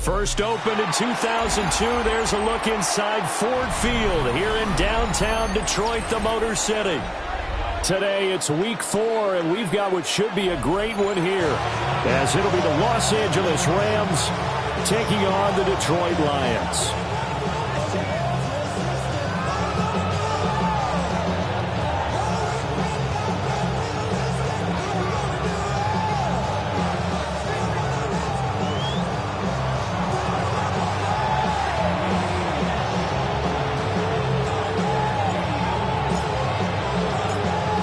First opened in 2002. There's a look inside Ford Field here in downtown Detroit, the Motor City. Today it's week 4, and we've got what should be a great one here, as it'll be the Los Angeles Rams taking on the Detroit Lions.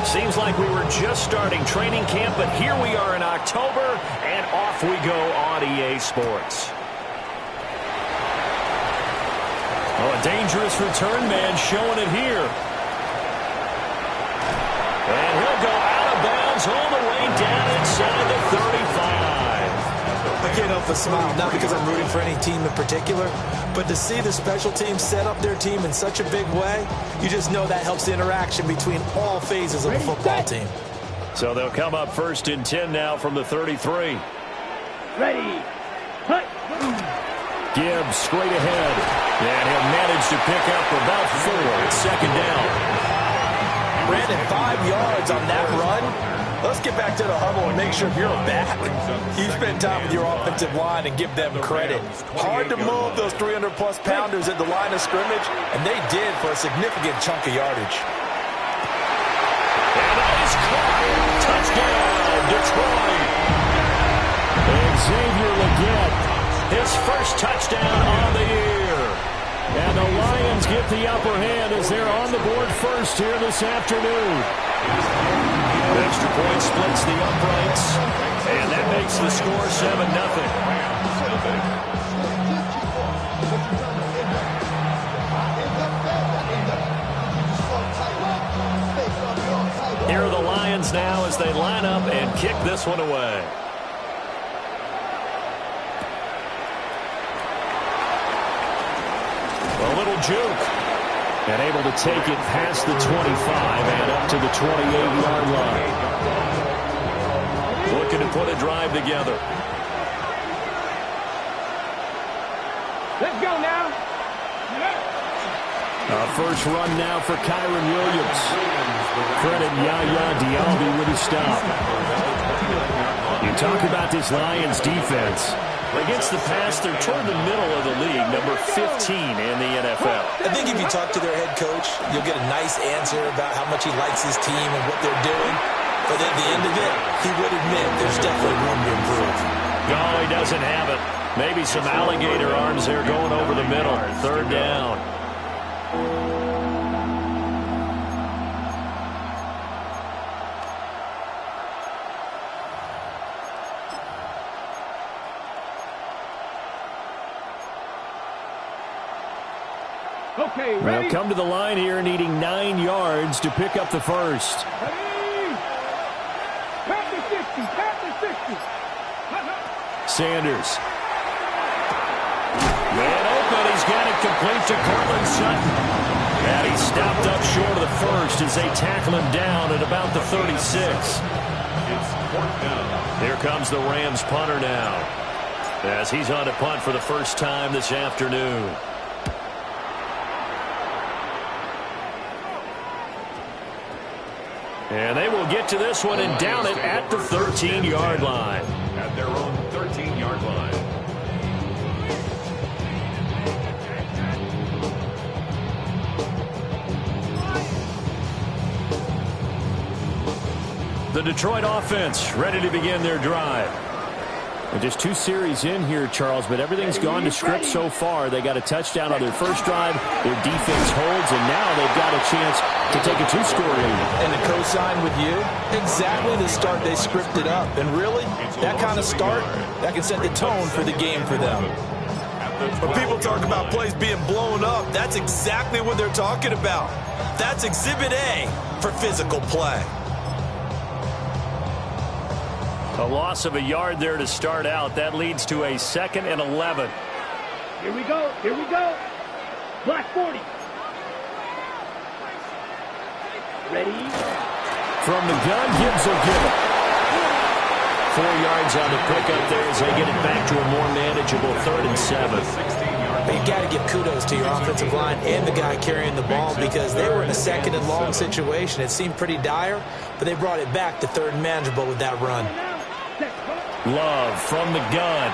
Seems like we were just starting training camp, but here we are in October, and off we go on EA Sports. Oh, a dangerous return man showing it here. And he'll go out of bounds all the way down inside the 35. I can't help but smile, not because I'm rooting for any team in particular, but to see the special teams set up their team in such a big way, you just know that helps the interaction between all phases of the football team. So they'll come up first and 10 now from the 33. Ready. Hut. Gibbs straight ahead. And he'll manage to pick up about 4. It's second down. Brandon, 5 yards on that run. Let's get back to the huddle and make sure you're back. You spend time with your offensive line and give them credit. Hard to move those 300-plus pounders at the line of scrimmage, and they did for a significant chunk of yardage. And that is caught. Touchdown, Detroit. And Xavier Legette, his first touchdown on the year. And the Lions get the upper hand as they're on the board first here this afternoon. Extra point splits the uprights, and that makes the score 7-0. Here are the Lions now as they line up and kick this one away. A little juke. And able to take it past the 25 and up to the 28-yard line. Looking to put a drive together. Let's go now. First run now for Kyron Williams. Credit Yaya Diaby with his stop. You talk about this Lions defense. Against the pass, they're toward the middle of the league, number 15 in the NFL. I think if you talk to their head coach, you'll get a nice answer about how much he likes his team and what they're doing. But at the end of it, he would admit there's definitely room to improve. No, he doesn't have it. Maybe some alligator arms there going over the middle. Third down. Okay, They'll come to the line here needing 9 yards to pick up the first. Ready. Back to 60. Back to 60. Sanders. Man open. He's got it complete to Cortland Sutton. And he stopped up short of the first as they tackle him down at about the 36. Here comes the Rams punter now, as he's on to punt for the first time this afternoon. And they will get to this one and down it at the 13-yard line. At their own 13-yard line. The Detroit offense ready to begin their drive. And just 2 series in here, Charles, but everything's gone to script so far. They got a touchdown on their first drive. Their defense holds, and now they've got a chance to take a 2-score lead. And to co-sign with you, exactly the start they scripted up. And really, that kind of start, that can set the tone for the game for them. When people talk about plays being blown up, that's exactly what they're talking about. That's Exhibit A for physical play. A loss of a yard there to start out. That leads to a 2nd and 11. Here we go. Here we go. Black 40. Ready? From the gun, Gibbs will give it. 4 yards on the pickup there as they get it back to a more manageable 3rd and 7. You got to give kudos to your offensive line and the guy carrying the ball because they were in a 2nd and long situation. It seemed pretty dire, but they brought it back to 3rd and manageable with that run. Love from the gun.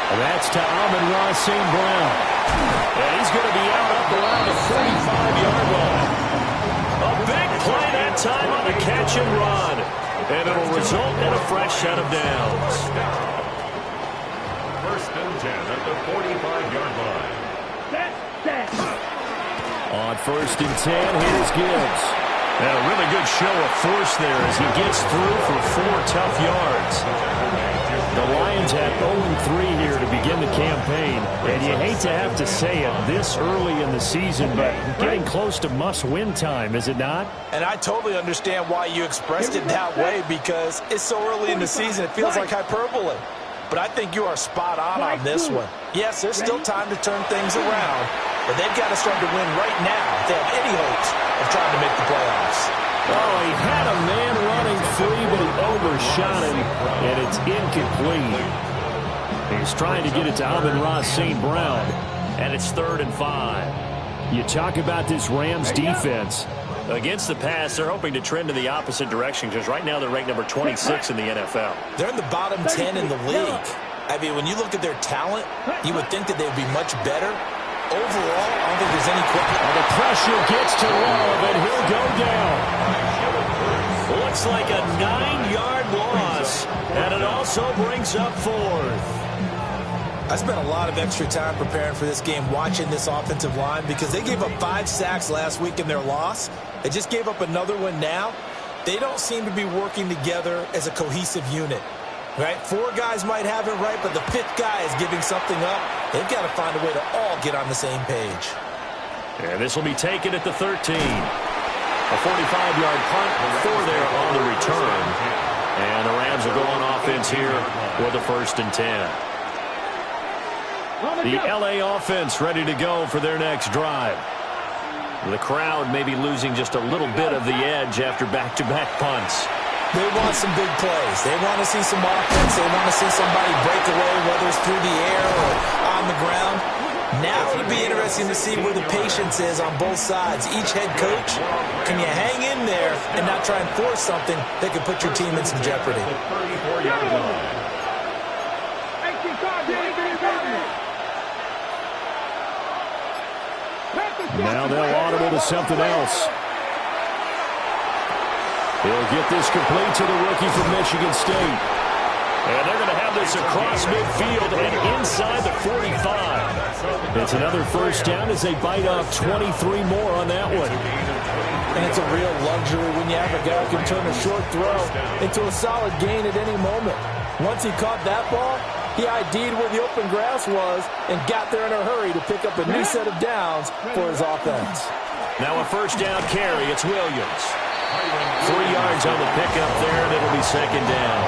That's to Amon-Ra St. Brown. And he's going to be out up around the 45-yard line. A big play that time on the catch and run. And it'll result in a fresh set of downs. 1st and 10 at the 45-yard line. On 1st and 10, here's Gibbs. And a really good show of force there as he gets through for 4 tough yards. The Lions have 0-3 here to begin the campaign. And you hate to have to say it this early in the season, but getting close to must-win time, is it not? And I totally understand why you expressed it that way because it's so early in the season it feels like hyperbole. But I think you are spot on this one. Yes, there's still time to turn things around, but they've got to start to win right now if they have any hopes of trying to make the playoffs. Oh, he had a man running free, but he overshot him, and it's incomplete. He's trying to get it to Amon-Ra St. Brown, and it's 3rd and 5. You talk about this Rams defense. Against the pass, they're hoping to trend in the opposite direction because right now they're ranked number 26 in the NFL. They're in the bottom 10 in the league. I mean, when you look at their talent, you would think that they'd be much better. Overall, I don't think there's any question. The pressure gets to Love, and he'll go down. Looks like a 9-yard loss, and it also brings up 4th. I spent a lot of extra time preparing for this game watching this offensive line because they gave up 5 sacks last week in their loss. They just gave up another one now. They don't seem to be working together as a cohesive unit. Right? 4 guys might have it right, but the 5th guy is giving something up. They've got to find a way to all get on the same page. And this will be taken at the 13. A 45-yard punt for there on the return. And the Rams will go on offense here with a 1st and 10. The LA offense ready to go for their next drive. The crowd may be losing just a little bit of the edge after back-to-back punts. They want some big plays. They want to see some offense. They want to see somebody break away, whether it's through the air or on the ground. Now it'll be interesting to see where the patience is on both sides. Each head coach, can you hang in there and not try and force something that could put your team in some jeopardy? Now they'll audible to something else. He'll get this complete to the rookie from Michigan State. And they're going to have this across midfield and inside the 45. It's another 1st down as they bite off 23 more on that one. And it's a real luxury when you have a guy who can turn a short throw into a solid gain at any moment. Once he caught that ball, he ID'd where the open grass was and got there in a hurry to pick up a new set of downs for his offense. Now a 1st down carry. It's Williams. 3 yards on the pickup there, and it'll be 2nd down.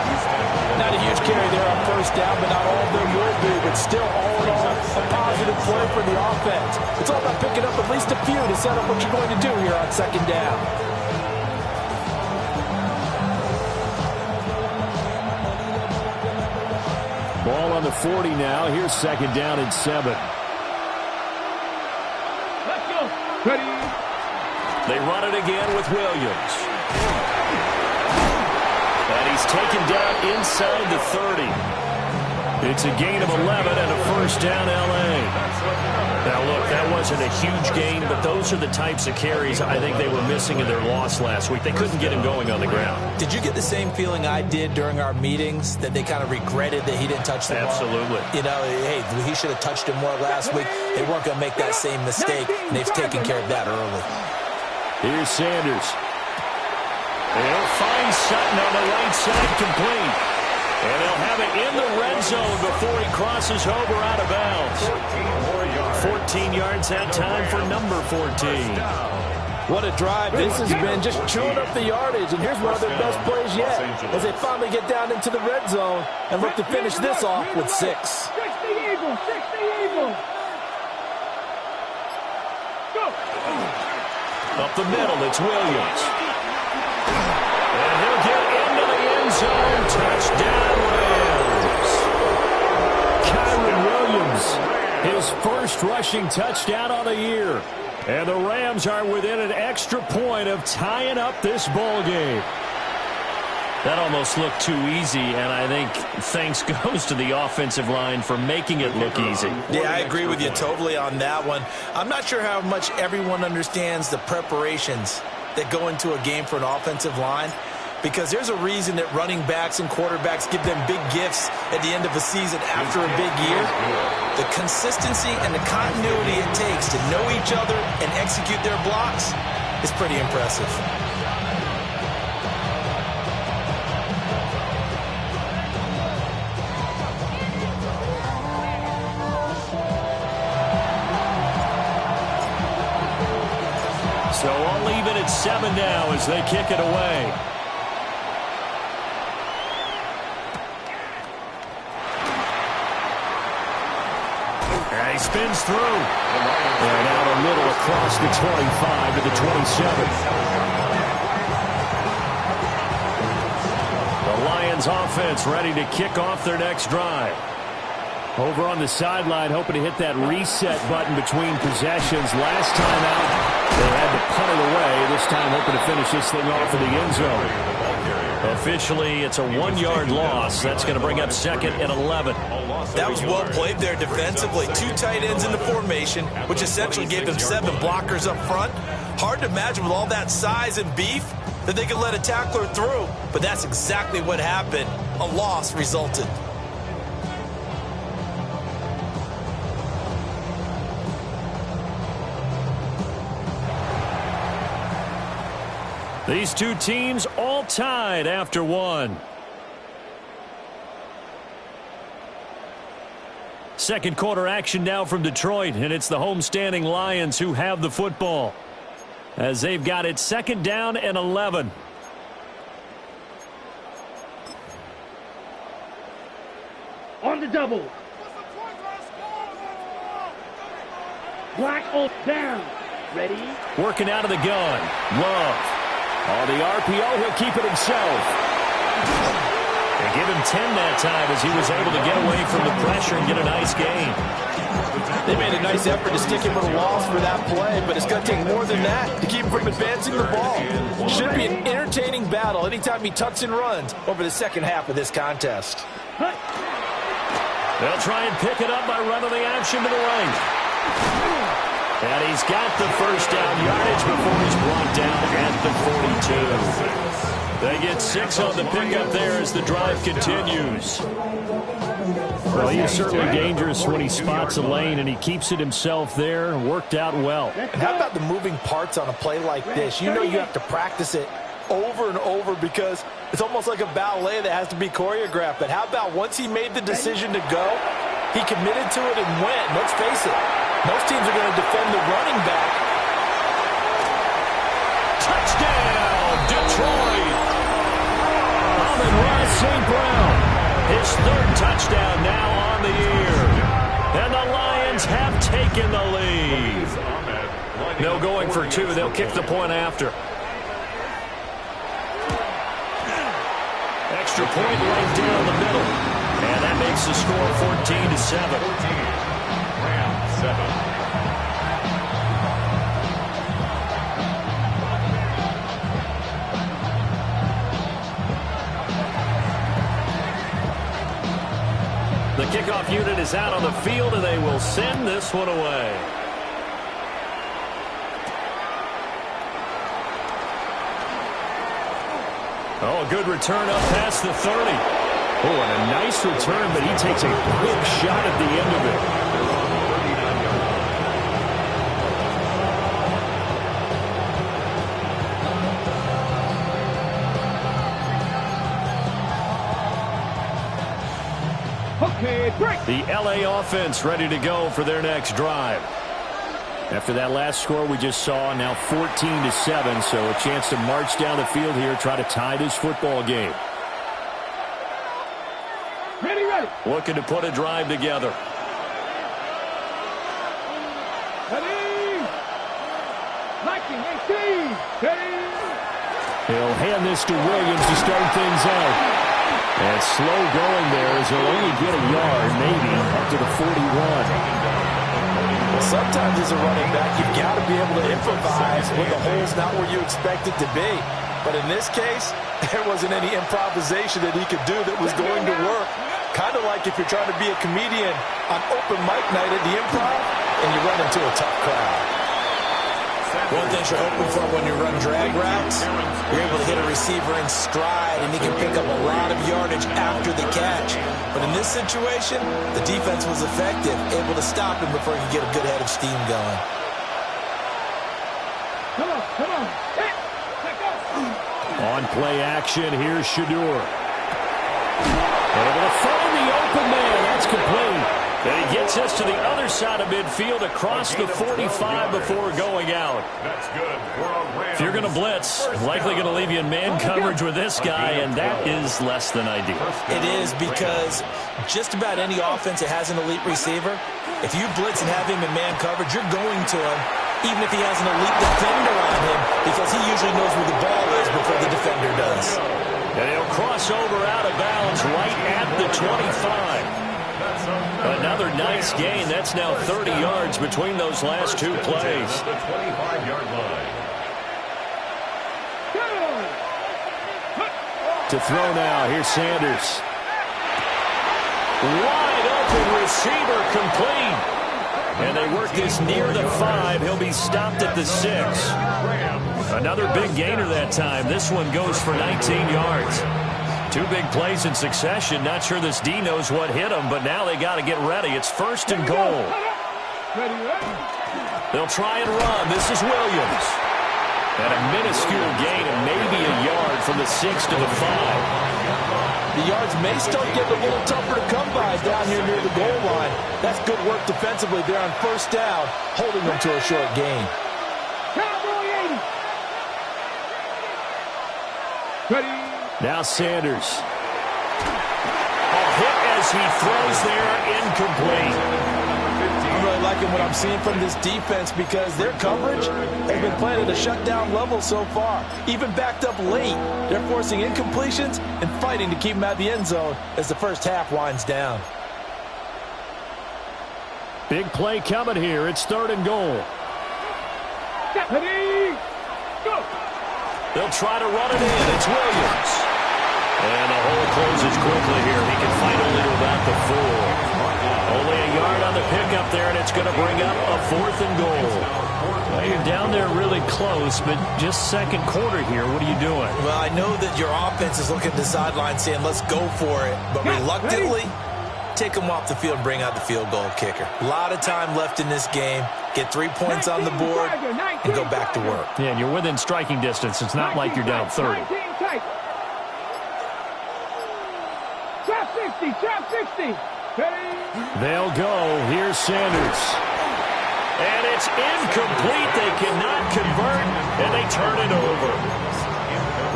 Not a huge carry there on 1st down, but not all of them will be. But still, all in all, a positive play for the offense. It's all about picking up at least a few to set up what you're going to do here on 2nd down. Ball on the 40 now. Here's 2nd down and 7. Let's go. Ready. They run it again with Williams. And he's taken down inside the 30. It's a gain of 11 and a 1st down L.A. Now, look, that wasn't a huge gain, but those are the types of carries I think they were missing in their loss last week. They couldn't get him going on the ground. Did you get the same feeling I did during our meetings, that they kind of regretted that he didn't touch the ball? Absolutely. You know, hey, he should have touched him more last week. They weren't going to make that same mistake, and they've taken care of that early. Here's Sanders. They'll find Sutton on the right side, complete. And they'll have it in the red zone before he crosses over out of bounds. 14 yards that time for number 14. What a drive this has been, just chewing up the yardage. And here's one of their best plays yet as they finally get down into the red zone and look to finish this off with 6. 60 Eagles, 60 Eagles. Go. Up the middle, it's Williams. And he'll get into the end zone. Touchdown, Rams. Kyron Williams, his first rushing touchdown on the year. And the Rams are within an extra point of tying up this ball game. That almost looked too easy, and I think thanks goes to the offensive line for making it look easy. Yeah, I agree with you totally on that one. I'm not sure how much everyone understands the preparations that go into a game for an offensive line, because there's a reason that running backs and quarterbacks give them big gifts at the end of a season after a big year. The consistency and the continuity it takes to know each other and execute their blocks is pretty impressive. So I'll leave it at 7 now as they kick it away. He spins through. And out a little across the 25 to the 27. The Lions offense ready to kick off their next drive. Over on the sideline, hoping to hit that reset button between possessions. Last time out, they had to punt it away. This time, hoping to finish this thing off in the end zone. Officially, it's a 1-yard loss. That's going to bring up second and 11. That was well played there defensively. 2 tight ends in the formation, which essentially gave them 7 blockers up front. Hard to imagine with all that size and beef that they could let a tackler through. But that's exactly what happened. A loss resulted. These two teams all tied after 1. Second quarter action now from Detroit, and it's the homestanding Lions who have the football as they've got it 2nd down and 11. On the double. Black Oak down. Ready? Working out of the gun. Love. On the RPO, he'll keep it himself. They give him 10 that time as he was able to get away from the pressure and get a nice gain. They made a nice effort to stick him with a loss for that play, but it's going to take more than that to keep him from advancing the ball. Should be an entertaining battle anytime he tucks and runs over the second half of this contest. They'll try and pick it up by running the action to the right. And he's got the first down yardage before he's brought down at the 42. They get 6 on the pickup there as the drive continues. Well, he's certainly dangerous when he spots a lane, and he keeps it himself there. Worked out well. And how about the moving parts on a play like this? You know you have to practice it over and over because it's almost like a ballet that has to be choreographed. But how about once he made the decision to go, he committed to it and went. Let's face it, most teams are going to defend the running back. Touchdown, Detroit! Amon-Ra St. Brown, his 3rd touchdown now on the year. And the Lions have taken the lead. No going for 2. They'll kick the point after. Extra point right down the middle. And that makes the score 14-7. Rams 7. The kickoff unit is out on the field, and they will send this one away. Oh, a good return up past the 30. Oh, and a nice return, but he takes a quick shot at the end of it. The LA offense ready to go for their next drive. After that last score we just saw, now 14-7, so a chance to march down the field here, try to tie this football game. Ready, ready. Looking to put a drive together. Ready. 19, 18. Ready. He'll hand this to Williams to start things out. And slow going there as he'll only get a yard, maybe, up to the 41. Well, sometimes as a running back, you've got to be able to improvise when the hole's not where you expect it to be. But in this case, there wasn't any improvisation that he could do that was going to work. Kind of like if you're trying to be a comedian on open mic night at the Improv and you run into a tough crowd. One thing you're hoping for when you run drag routes, you're able to hit a receiver in stride, and he can pick up a lot of yardage after the catch. But in this situation, the defense was effective, able to stop him before he could get a good head of steam going. Come on, come on. Hit. Let go. On play action, here's Shadur. Able to find the open man. That's complete. And he gets us to the other side of midfield across the 45 before going out. That's good. If you're going to blitz, likely going to leave you in man coverage with this guy, and that is less than ideal. It is, because just about any offense that has an elite receiver, if you blitz and have him in man coverage, you're going to him, even if he has an elite defender on him, because he usually knows where the ball is before the defender does. And he'll cross over out of bounds right at the 25. Another nice gain. That's now 30 yards between those last two plays. The 25-yard line. To throw now. Here's Sanders. Wide open receiver, complete. And they work this near the 5. He'll be stopped at the 6. Another big gainer that time. This one goes for 19 yards. Two big plays in succession. Not sure this D knows what hit them, but now they got to get ready. It's first and goal. They'll try and run. This is Williams. And a minuscule gain of maybe a yard from the 6 to the 5. The yards may start getting a little tougher to come by down here near the goal line. That's good work defensively there on first down, holding them to a short gain. Cowboy 80. Ready. Now Sanders. A hit as he throws there, incomplete. I'm really liking what I'm seeing from this defense because their coverage has been playing at a shutdown level so far. Even backed up late, they're forcing incompletions and fighting to keep them out of the end zone as the first half winds down. Big play coming here. It's third and goal. Ready. Go. They'll try to run it in. It's Williams. And the hole closes quickly here. He can fight only to about the 4. Only a yard on the pickup there, and it's going to bring up a 4th and goal. Well, you're down there really close, but just second quarter here. What are you doing? Well, I know that your offense is looking at the sideline saying, let's go for it. But reluctantly, take them off the field and bring out the field goal kicker. A lot of time left in this game. Get 3 points on the board and go back to work. Yeah, and you're within striking distance. It's not like you're down 30. 60. They'll go. Here's Sanders. And it's incomplete. They cannot convert, and they turn it over.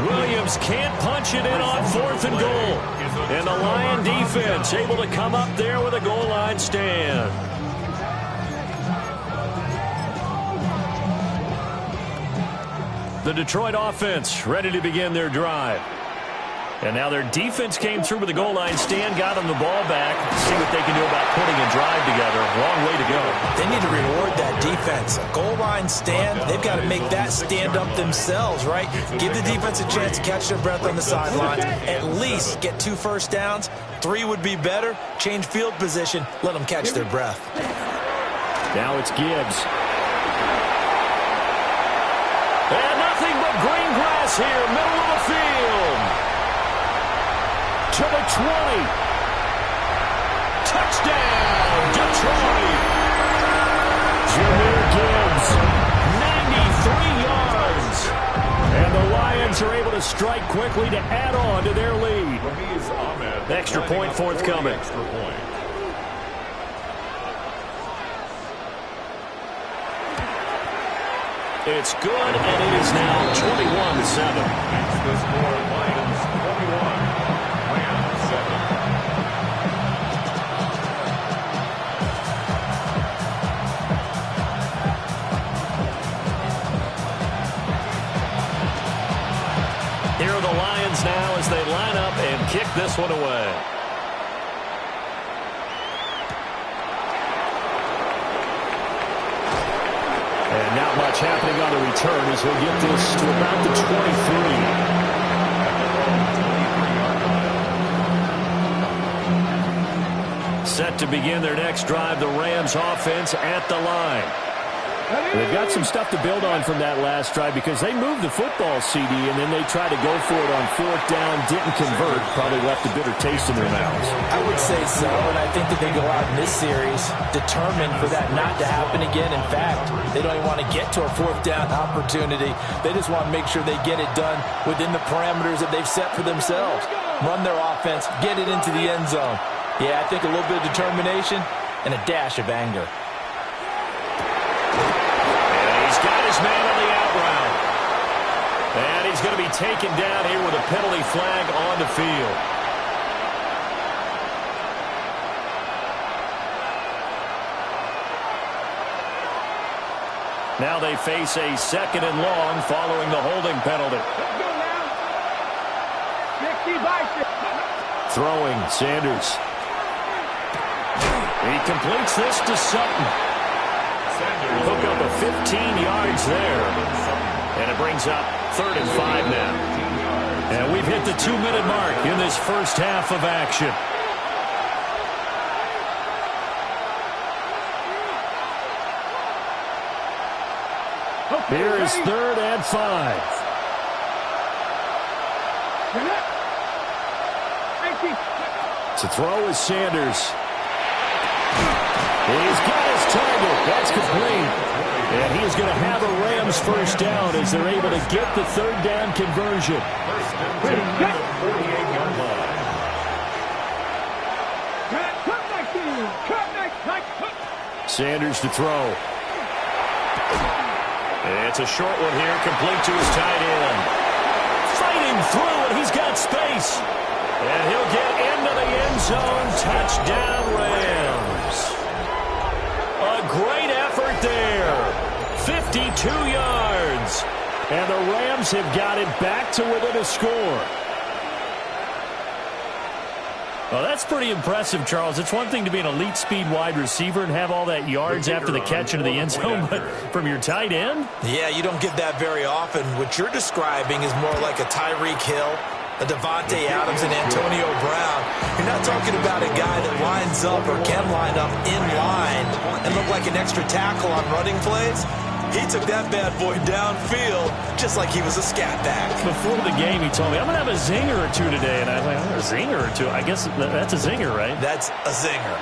Williams can't punch it in on 4th and goal. And the Lion defense able to come up there with a goal line stand. The Detroit offense ready to begin their drive. And now their defense came through with the goal line stand, got them the ball back. See what they can do about putting a drive together. Long way to go. They need to reward that defense. A goal line stand, they've got to make that stand up themselves, right? Give the defense a chance to catch their breath on the sidelines. At least get 2 first downs. 3 would be better. Change field position. Let them catch their breath. Now it's Gibbs. And nothing but green grass here, middle of the field. To the 20. Touchdown, Detroit. Jahmyr Gibbs, 93 yards. And the Lions are able to strike quickly to add on to their lead. Extra point forthcoming. Extra point. It's good, and it is now 21-7. It's the score, Lions 21, Rams 7. Here are the Lions now as they line up and kick this one away. And not much happening on the return as he'll get this to about the 23. Set to begin their next drive, the Rams offense at the line. They've got some stuff to build on from that last drive because they moved the football, CD, and then they tried to go for it on fourth down, didn't convert, probably left a bitter taste in their mouths. I would say so, and I think that they go out in this series determined for that not to happen again. In fact, they don't even want to get to a fourth down opportunity. They just want to make sure they get it done within the parameters that they've set for themselves. Run their offense, get it into the end zone. Yeah, I think a little bit of determination and a dash of anger. His man on the out route. And he's going to be taken down here with a penalty flag on the field. Now they face a second and long following the holding penalty. Let's go now. 60 by 60. Throwing, Sanders. He completes this to Sutton. Hook up a 15 yards there. And it brings up 3rd and 5 now. And we've hit the 2-minute mark in this first half of action. Here is 3rd and 5. To throw is Sanders. He's got his target. That's complete. And he's going to have a Rams first down as they're able to get the 3rd down conversion. First and 10 at the 48-yard line. Sanders to throw. It's a short one here, complete to his tight end. Fighting through, and he's got space. And he'll get into the end zone. Touchdown, Rams. A great effort there. 52 yards. And the Rams have got it back to within a score. Well, that's pretty impressive, Charles. It's one thing to be an elite speed wide receiver and have all that yards after the catch into the end zone, but from your tight end? Yeah, you don't get that very often. What you're describing is more like a Tyreek Hill, a Devontae Adams, and Antonio Brown. You're not talking about a guy that lines up or can line up in line and look like an extra tackle on running plays. He took that bad boy downfield just like he was a scat back. Before the game, he told me, I'm going to have a zinger or two today. And I was like, a zinger or two? I guess that's a zinger, right? That's a zinger.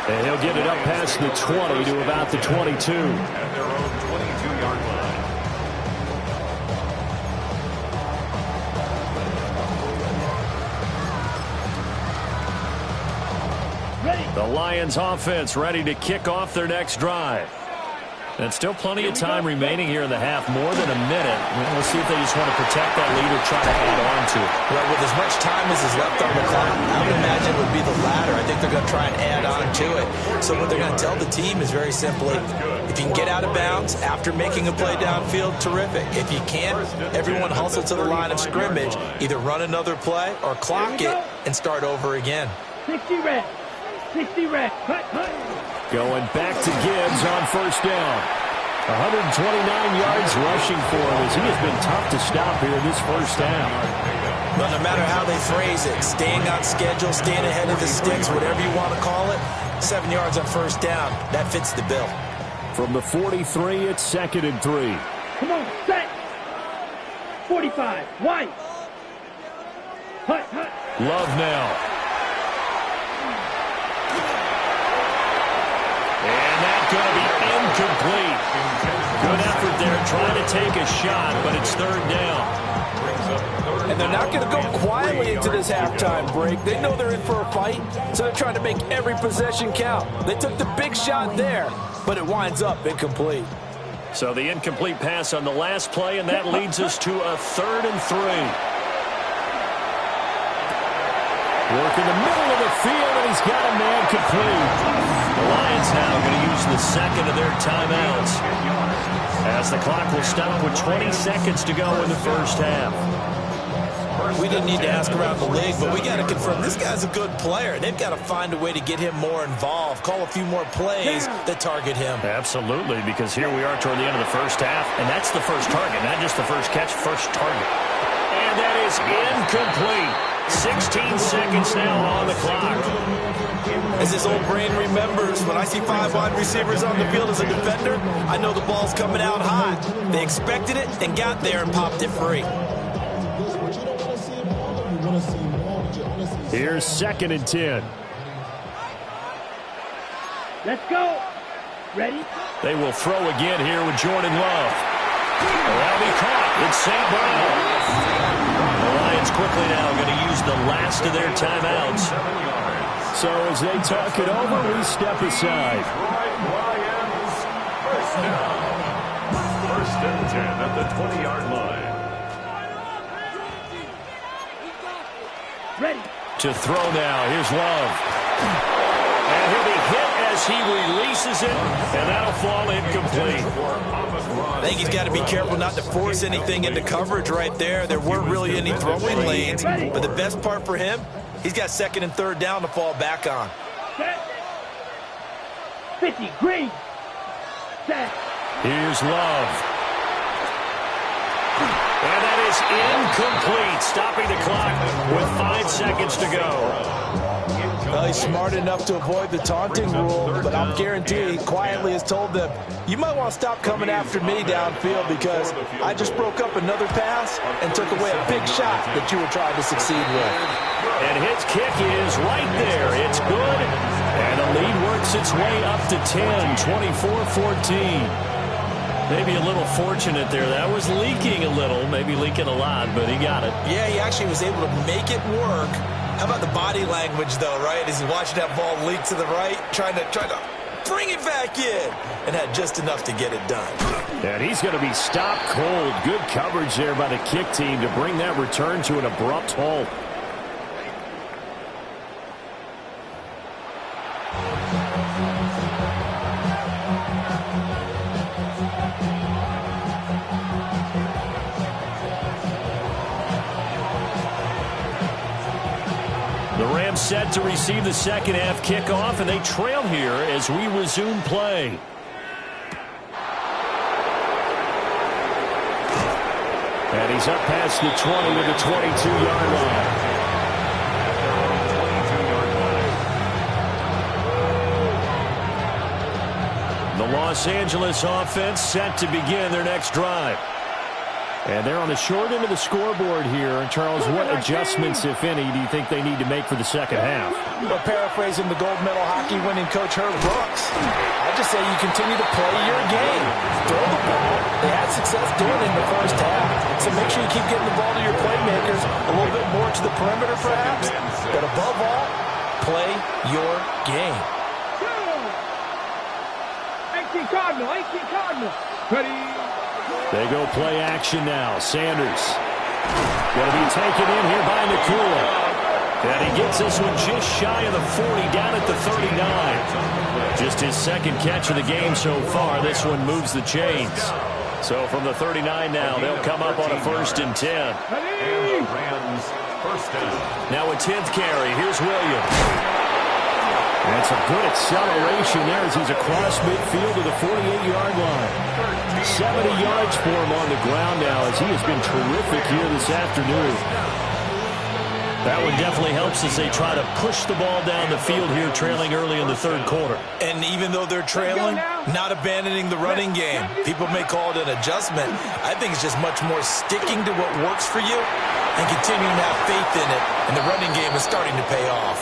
And he'll get it up past the 20 to about the 22. At their own 22-yard line. The Lions offense ready to kick off their next drive. And still plenty of time remaining here in the half, more than a minute. We'll see if they just want to protect that lead or try to add on to it. Well, with as much time as is left on the clock, I would imagine it would be the latter. I think they're going to try and add on to it. So what they're going to tell the team is very simply, if you can get out of bounds after making a play downfield, terrific. If you can't, everyone hustle to the line of scrimmage, either run another play or clock it and start over again. 60 red. 60 red. Cut. Going back to Gibbs on first down. 129 yards rushing for him as he has been tough to stop here in this first down. But no matter how they phrase it, staying on schedule, staying ahead of the sticks, whatever you want to call it, 7 yards on first down, that fits the bill. From the 43, it's 2nd and 3. Come on, set. 45. White. Hut. Love now. And that's going to be incomplete. Good effort there trying to take a shot, but it's 3rd down. And they're not going to go quietly into this halftime break. They know they're in for a fight, so they're trying to make every possession count. They took the big shot there, but it winds up incomplete. So the incomplete pass on the last play, and that leads us to a 3rd and 3. Work in the middle of the field, and he's got a man complete. The Lions now going to use the second of their timeouts, as the clock will stop with 20 seconds to go in the first half. We didn't need to ask around the league, but we got to confirm this guy's a good player. They've got to find a way to get him more involved, call a few more plays that target him. Absolutely, because here we are toward the end of the first half, and that's the first target, not just the first catch, first target. And that is incomplete. 16 seconds now on the clock. As his old brain remembers, when I see 5 wide receivers on the field as a defender, I know the ball's coming out hot. They expected it and got there and popped it free. Here's 2nd and 10. Let's go. Ready? They will throw again here with Jordan Love. That'll be caught. It's St. Brown. The Lions quickly now going to use the last of their timeouts. So as they talk it over, we step aside. Lions, first down. 1st and 10 at the 20-yard line. Ready. To throw now. Here's Love. And he'll be hit as he releases it, and that'll fall incomplete. I think he's got to be careful not to force anything into coverage right there. There weren't really any throwing lanes, but the best part for him, he's got 2nd and 3rd down to fall back on. Set. 50. Green. Set. Here's Love. And that is incomplete, stopping the clock with 5 seconds to go. Well, he's smart enough to avoid the taunting rule, but I'll guarantee he quietly has told them, you might want to stop coming after me downfield because I just broke up another pass and took away a big shot that you were trying to succeed with. And his kick is right there. It's good. And the lead works its way up to 10, 24-14. Maybe a little fortunate there. That was leaking a little, maybe leaking a lot, but he got it. Yeah, he actually was able to make it work. How about the body language, though, right? As he watched that ball leak to the right, trying to bring it back in, and had just enough to get it done. And he's going to be stopped cold. Good coverage there by the kick team to bring that return to an abrupt halt. The Rams set to receive the second half kickoff, and they trail here as we resume play. And he's up past the 20 to the 22-yard line. The Los Angeles offense set to begin their next drive. And they're on the short end of the scoreboard here. And Charles, what adjustments, if any, do you think they need to make for the second half? Well, paraphrasing the gold medal hockey winning coach Herb Brooks, I just say you continue to play your game. Throw the ball. They had success doing it in the first half. So make sure you keep getting the ball to your playmakers, a little bit more to the perimeter perhaps. But above all, play your game. 18 Cardinal. 18 Cardinal. Ready. They go play action now. Sanders going to be taken in here by Nakula. And he gets this one just shy of the 40, down at the 39. Just his second catch of the game so far. This one moves the chains. So from the 39 now, they'll come up on a 1st and 10. And the Rams, 1st down. Now a 10th carry. Here's Williams. And some good acceleration there as he's across midfield to the 48-yard line. 70 yards for him on the ground now as he has been terrific here this afternoon. That one definitely helps as they try to push the ball down the field here, trailing early in the 3rd quarter. And even though they're trailing, not abandoning the running game. People may call it an adjustment. I think it's just much more sticking to what works for you and continuing to have faith in it. And the running game is starting to pay off.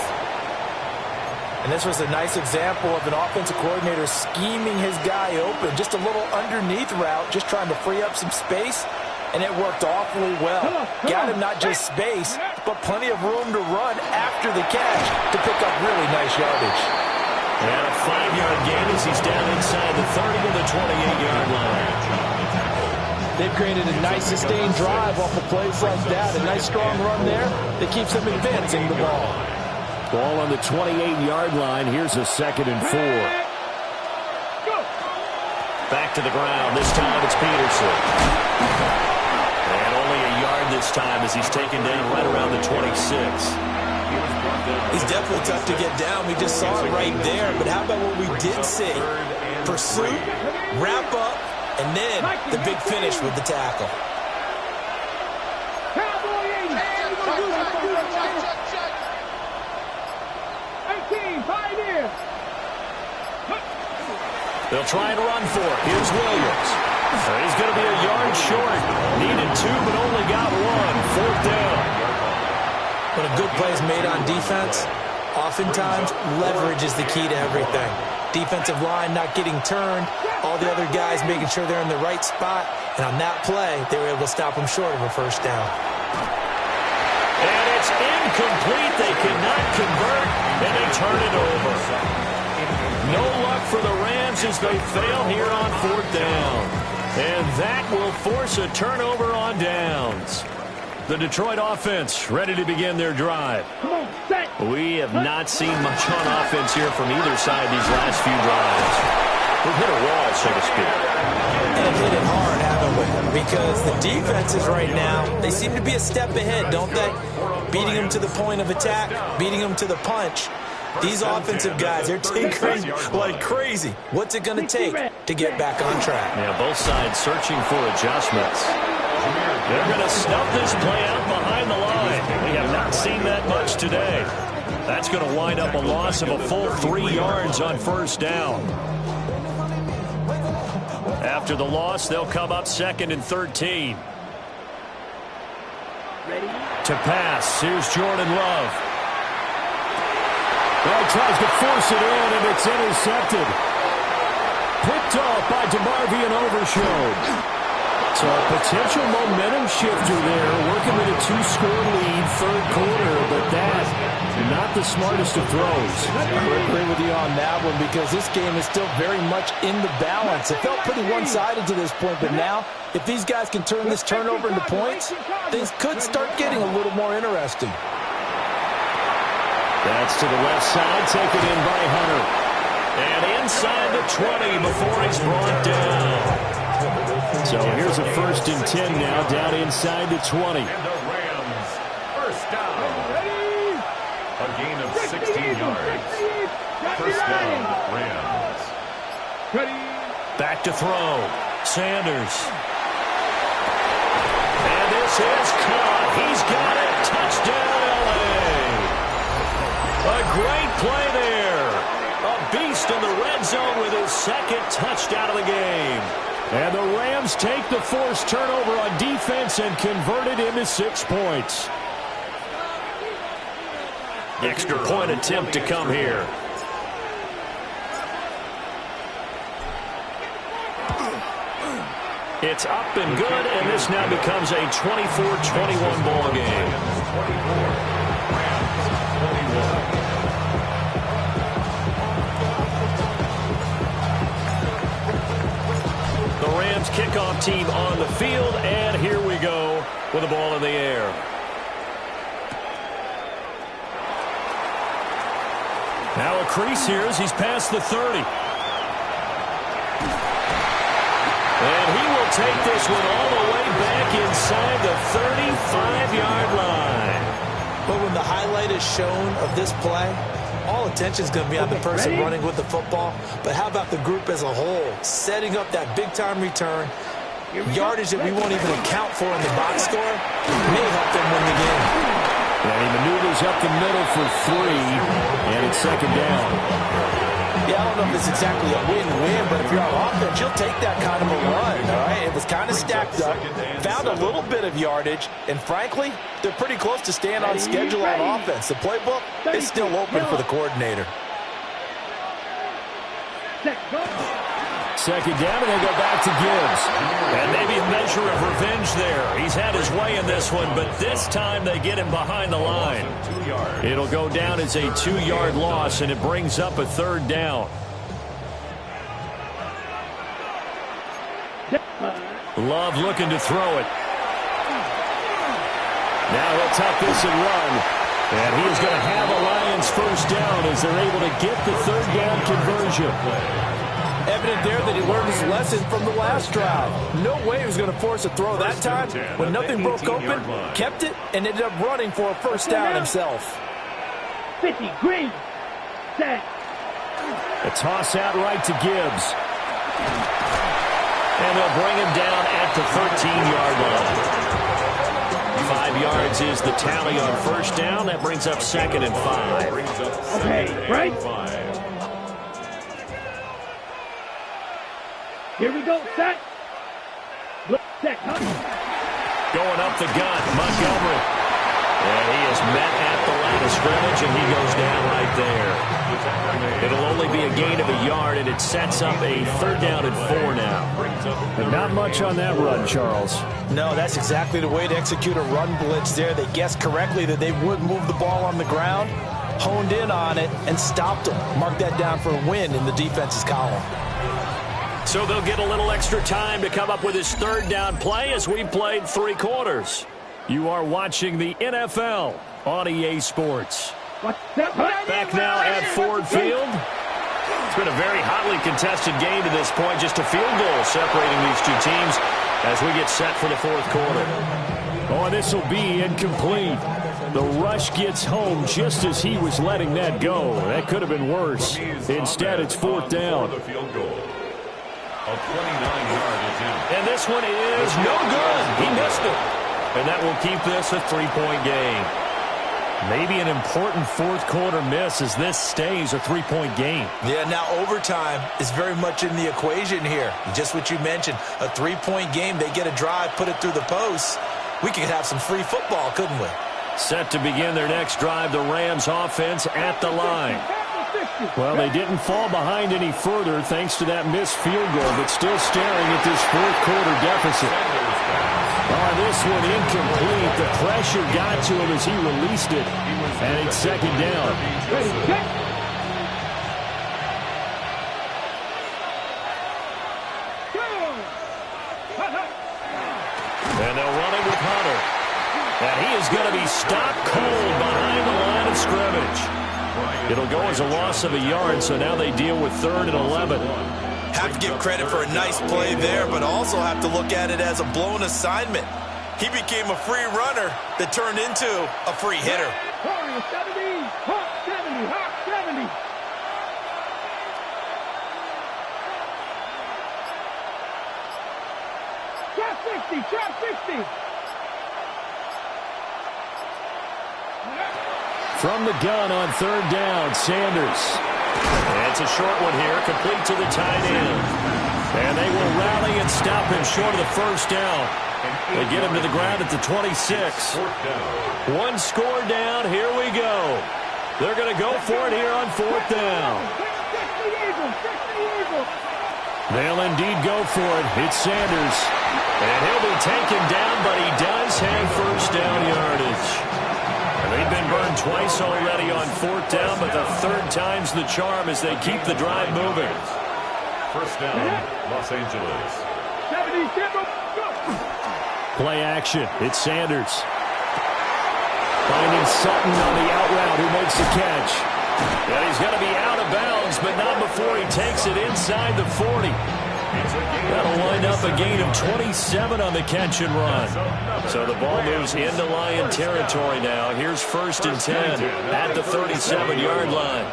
And this was a nice example of an offensive coordinator scheming his guy open. Just a little underneath route, just trying to free up some space. and it worked awfully well. Got him not just space, but plenty of room to run after the catch to pick up really nice yardage. And a 5-yard gain as he's down inside the 30 to the 28-yard line. They've created a nice sustained drive off of plays like that. A nice strong run there that keeps them advancing the ball. Ball on the 28-yard line. Here's a 2nd and 4. Back to the ground. This time it's Peterson. And only a yard this time as he's taken down right around the 26. He's definitely tough to get down. We just saw it right there. But how about what we did see? Pursuit, wrap up, and then the big finish with the tackle. They'll try and run for it. Here's Williams. He's going to be a yard short. Needed 2, but only got 1. 4th down. When a good play is made on defense, oftentimes leverage is the key to everything. Defensive line not getting turned, all the other guys making sure they're in the right spot, and on that play, they were able to stop them short of a 1st down. And it's incomplete. They cannot convert, and they turn it over. No luck for the Rams as they fail here on 4th down. And that will force a turnover on downs. The Detroit offense ready to begin their drive. We have not seen much on offense here from either side these last few drives. We've hit a wall, so to speak. And hit it hard, haven't we? Because the defenses right now, they seem to be a step ahead, don't they? Beating them to the point of attack, beating them to the punch. These offensive guys, they're tinkering like crazy. What's it going to take to get back on track? Yeah, both sides searching for adjustments. They're going to snuff this play out behind the line. We have not seen that much today. That's going to wind up a loss of a full 3 yards on 1st down. After the loss, they'll come up 2nd and 13. To pass, here's Jordan Love. Well, tries to force it in, and it's intercepted. Picked off by DeMarvin and Overshown. So a potential momentum shifter there, working with a 2-score lead, 3rd quarter, but that, not the smartest of throws. I agree with you on that one because this game is still very much in the balance. It felt pretty one-sided to this point, but now, if these guys can turn this turnover into points, things could start getting a little more interesting. That's to the left side, taken in by Hunter. And inside the 20 before he's brought down. So here's a 1st and 10 now, down inside the 20. And the Rams, 1st down. A gain of 16 yards. 1st down, Rams. Back to throw. Sanders. And this is caught. He's got it. Touchdown, L.A. A great play there. A beast in the red zone with his 2nd touchdown of the game. And the Rams take the forced turnover on defense and convert it into 6 points. Extra point attempt to come here. It's up and good, and this now becomes a 24-21 ball game. Kickoff team on the field, and here we go with the ball in the air. Now a crease here as he's past the 30. And he will take this one all the way back inside the 35-yard line. But when the highlight is shown of this play, all attention is going to be on the person running with the football. But how about the group as a whole? Setting up that big-time return, yardage that we won't even account for in the box score, may help them win the game. And he maneuvers up the middle for 3, and it's 2nd down. Yeah, I don't know if it's exactly a win-win, but if you're on offense, you'll take that kind of a run, all right? It was kind of stacked up, found a little bit of yardage, and frankly, they're pretty close to staying on schedule on offense. The playbook is still open for the coordinator. Second down, and they go back to Gibbs. And maybe a measure of revenge there. He's had his way in this one, but this time they get him behind the line. It'll go down as a 2-yard loss, and it brings up a third down. Love looking to throw it. Now he'll tuck this and run. And he is going to have a Lions first down as they're able to get the third down conversion. Evident there that he learned his lesson from the last drive. No way he was going to force a throw that time. When nothing broke open, kept it, and ended up running for a first down himself. 50, green, set. A toss out right to Gibbs. And they'll bring him down at the 13-yard line. 5 yards is the tally on first down. That brings up 2nd and 5. Okay, right? Here we go, set. Set, come. Going up the gut, Montgomery. And he is met at the line of scrimmage, and he goes down right there. It'll only be a gain of a yard, and it sets up a third down and 4 now. But not much on that run, Charles. No, that's exactly the way to execute a run blitz there. They guessed correctly that they would move the ball on the ground, honed in on it, and stopped them. Mark that down for a win in the defense's column. So they'll get a little extra time to come up with his third down play as we played 3 quarters. You are watching the NFL on EA Sports. Back now at Ford Field. It's been a very hotly contested game to this point. Just a field goal separating these two teams as we get set for the fourth quarter. Oh, and this will be incomplete. The rush gets home just as he was letting that go. That could have been worse. Instead, it's fourth down. And this one is no good. He missed it. And that will keep this a 3-point game. Maybe an important fourth quarter miss as this stays a 3-point game. Yeah, now overtime is very much in the equation here. Just what you mentioned, a 3-point game. They get a drive, put it through the posts. We could have some free football, couldn't we? Set to begin their next drive, the Rams offense at the line. Well, they didn't fall behind any further thanks to that missed field goal, but still staring at this fourth quarter deficit. Oh, this one incomplete. The pressure got to him as he released it, and it's second down. And they'll run it with Hunter. And he is going to be stopped cold behind the line of scrimmage. It'll go as a loss of a yard, so now they deal with 3rd and 11. Have to give credit for a nice play there, but also have to look at it as a blown assignment. He became a free runner that turned into a free hitter. 70, Hawk 70, Hawk 70. Trap 60. From the gun on 3rd down, Sanders. And it's a short one here, complete to the tight end. And they will rally and stop him short of the first down. They get him to the ground at the 26. 1 score down, here we go. They're going to go for it here on 4th down. They'll indeed go for it. It's Sanders. And he'll be taken down, but he does have first down yardage. They've been burned twice already on 4th down, but the 3rd time's the charm as they keep the drive moving. First down, Los Angeles. Play action. It's Sanders. Finding Sutton on the out route who makes the catch. And he's going to be out of bounds, but not before he takes it inside the 40. That'll wind up a gain of 27 on the catch and run. So the ball moves into Lion territory now. Here's 1st and 10 at the 37-yard line.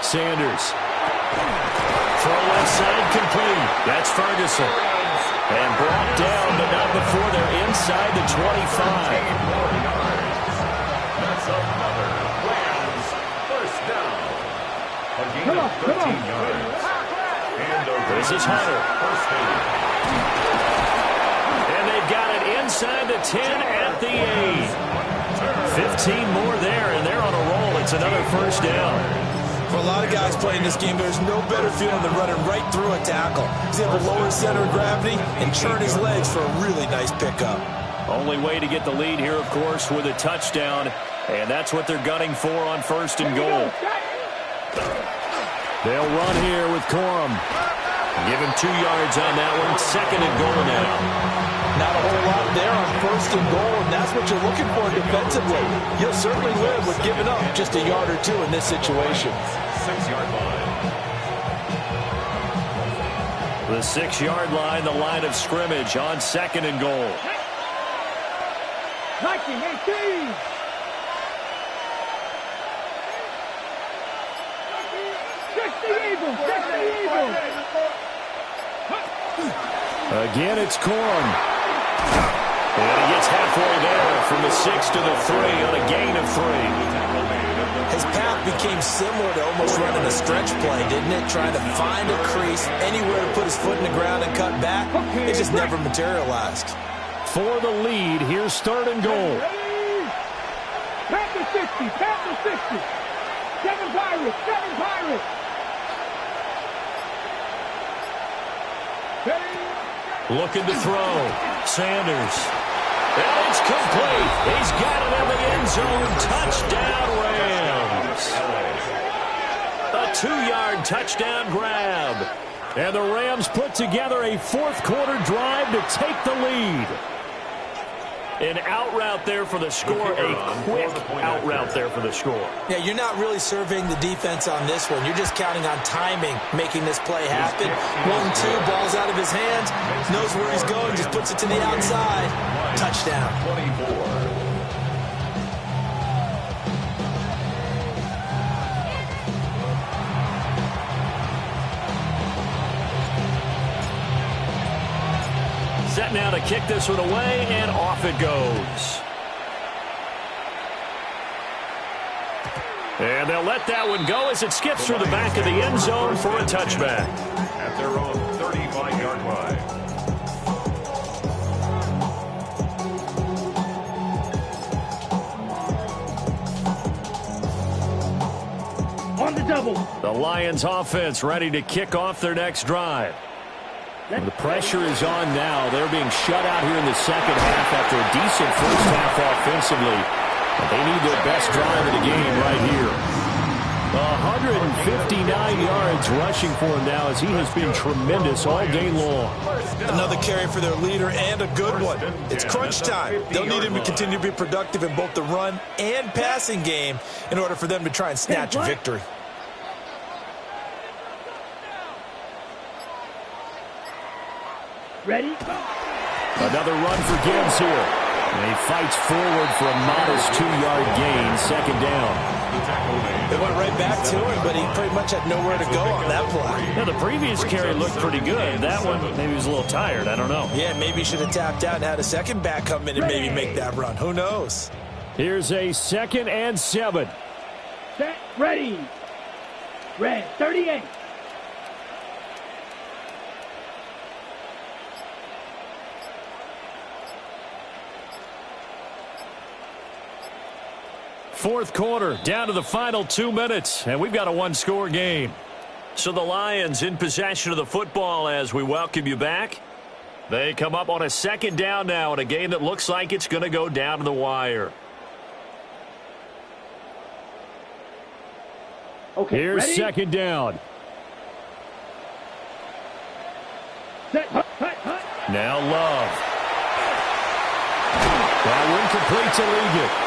Sanders. Throw left side complete. That's Ferguson. And brought down, but not before they're inside the 25. That's another Rams first down. A gain of 13 yards. This is Hunter. And they've got it inside the 10 at the 8. 15 more there, and they're on a roll. It's another first down. For a lot of guys playing this game, there's no better feeling than running right through a tackle. He's able to lower his center of gravity and churn his legs for a really nice pickup. Only way to get the lead here, of course, with a touchdown. And that's what they're gunning for on 1st and goal. They'll run here with Corum. Give him 2 yards on that one. 2nd and goal now. Not a whole lot there on 1st and goal, and that's what you're looking for defensively. You'll certainly live with giving up just a yard or 2 in this situation. 6-yard line. The 6-yard line, the line of scrimmage on 2nd and goal. 19-18. Again, it's Corum. And he gets halfway there from the 6 to the 3 on a gain of 3. His path became similar to almost running a stretch play, didn't it? Trying to find a crease, anywhere to put his foot in the ground and cut back. It just never materialized. For the lead, here's 3rd and goal. Panther 60, Panther 60. 7 Pirates, 7 Pirates. Looking to throw. Sanders. And it's complete. He's got it in the end zone. Touchdown, Rams. A 2-yard touchdown grab. And the Rams put together a 4th quarter drive to take the lead. An out route there for the score. A quick out route there for the score. Yeah, you're not really surveying the defense on this one. You're just counting on timing, making this play happen. 1-2, ball's out of his hands. Knows where he's going, just puts it to the outside. Touchdown. 24. Set now to kick this one away, and off it goes. And they'll let that one go as it skips through the back of the end zone for a touchback. At their own 35-yard line. On the double. The Lions offense ready to kick off their next drive. The pressure is on now. They're being shut out here in the second half after a decent first half offensively. But they need their best drive of the game right here. 159 yards rushing for him now as he has been tremendous all day long. Another carry for their leader and a good one. It's crunch time. They'll need him to continue to be productive in both the run and passing game in order for them to try and snatch a victory. Ready? Another run for Gibbs here. And he fights forward for a modest 2-yard gain, 2nd down. They went right back to him, but he pretty much had nowhere to go on that play. Now, the previous carry looked pretty good. That one, maybe he was a little tired. I don't know. Yeah, maybe he should have tapped out and had a second back come in and maybe make that run. Who knows? Here's a 2nd and 7. Set. Ready. Red. 38. Fourth quarter, down to the final 2 minutes, and we've got a 1-score game. So the Lions in possession of the football as we welcome you back. They come up on a 2nd down now in a game that looks like it's going to go down to the wire. Okay, here's ready? 2nd down. Set. Hut, hut, hut. Now Love. That one complete to Ligon.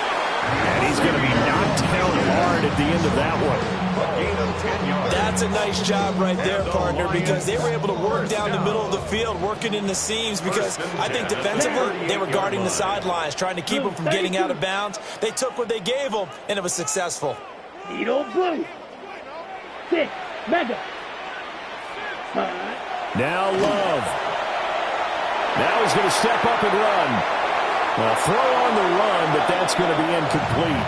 And he's going to be knocked down hard at the end of that one. That's a nice job right there, partner, because they were able to work down the middle of the field, working in the seams, because I think defensively they were guarding the sidelines, trying to keep them from getting out of bounds. They took what they gave them, and it was successful. Needle blue. 6. Mega. Now Love. Now he's going to step up and run. Well, throw on the run, but that's going to be incomplete.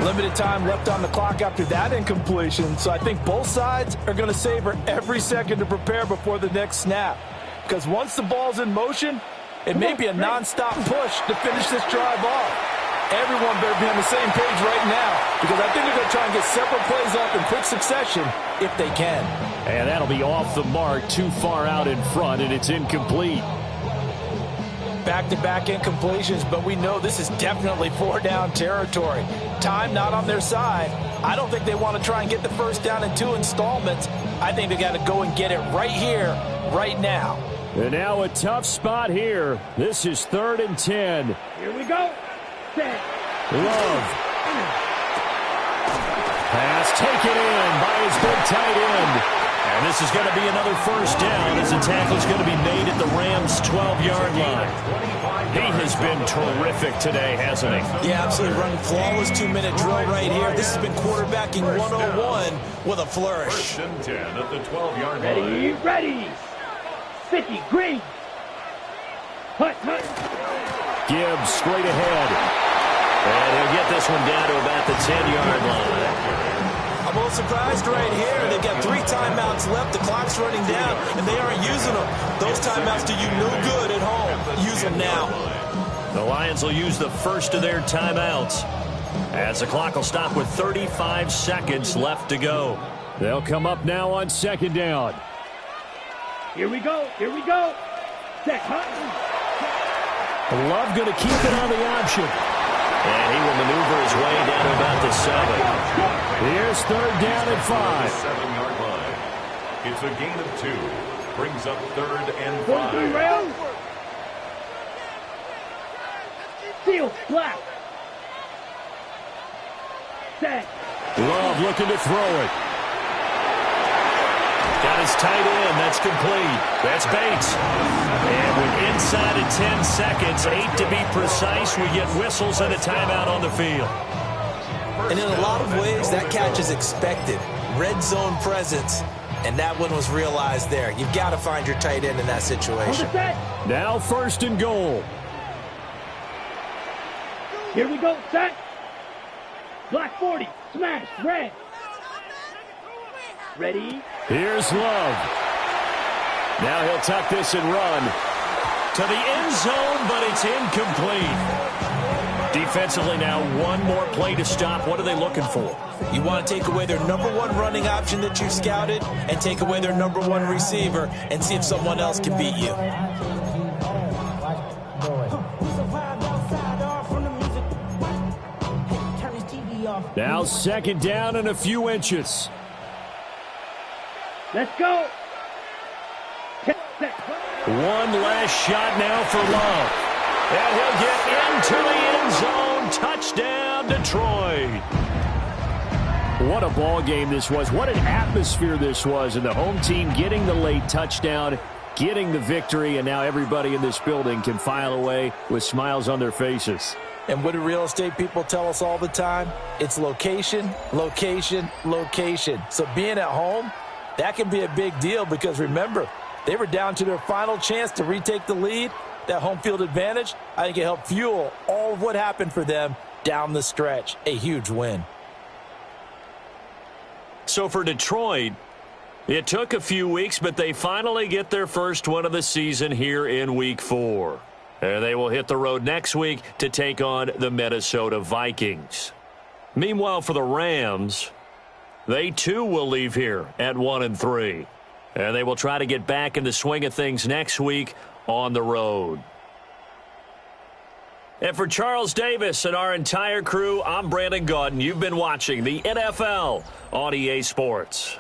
Limited time left on the clock after that incompletion, so I think both sides are going to savor every second to prepare before the next snap. Because once the ball's in motion, it may be a nonstop push to finish this drive off. Everyone better be on the same page right now because I think they're going to try and get several plays up in quick succession if they can. And that'll be off the mark, too far out in front, and it's incomplete. Back-to-back incompletions, but we know this is definitely four-down territory. Time not on their side. I don't think they want to try and get the first down in 2 installments. I think they got to go and get it right here, right now. And now a tough spot here. This is 3rd and 10. Here we go. Set. Love. Pass taken in by his big tight end. And this is going to be another first down as the tackle's going to be made at the Rams' 12-yard line. He has been terrific today, hasn't he? Yeah, absolutely. Running flawless 2-minute drill right here. This has been quarterbacking 101 with a flourish. 1st and 10 at the 12-yard Ready, line. ready. 50, green. Hut, hut. Gibbs straight ahead. And he'll get this one down to about the 10-yard line. I'm a little surprised right here. They've got 3 timeouts left. The clock's running down, and they aren't using them. Those timeouts do you no good at home. Use them now. The Lions will use the first of their timeouts as the clock will stop with 35 seconds left to go. They'll come up now on 2nd down. Here we go. Here we go. Set, hut. Love going to keep it on the option. And he will maneuver his way down to about the 7. Here's 3rd down and 5. 7-yard line. It's a gain of 2. Brings up 3rd and 43 5. rounds. Seal, black. Set. Love looking to throw it. Got his tight end. That's complete. That's Bates. And with inside of 10 seconds, 8 to be precise, we get whistles and a timeout on the field. And in a lot of ways, that catch is expected. Red zone presence. And that one was realized there. You've got to find your tight end in that situation. Now 1st and goal. Here we go. Set. Black 40. Smash. Red. Ready. Here's Love. Now he'll tuck this and run to the end zone, but it's incomplete. Defensively now, one more play to stop. What are they looking for? You want to take away their number 1 running option that you've scouted and take away their number 1 receiver and see if someone else can beat you. Now 2nd down and a few inches. Let's go. One last shot now for Love. And he'll get into the end zone. Touchdown, Detroit. What a ball game this was. What an atmosphere this was. And the home team getting the late touchdown, getting the victory, and now everybody in this building can file away with smiles on their faces. And what do real estate people tell us all the time? It's location, location, location. So being at home, that can be a big deal because, remember, they were down to their final chance to retake the lead. That home field advantage, I think it helped fuel all of what happened for them down the stretch. A huge win. So for Detroit, it took a few weeks, but they finally get their first one of the season here in Week 4. And they will hit the road next week to take on the Minnesota Vikings. Meanwhile, for the Rams, they too will leave here at 1-3. And they will try to get back in the swing of things next week on the road. And for Charles Davis and our entire crew, I'm Brandon Gaudin. You've been watching the NFL on EA Sports.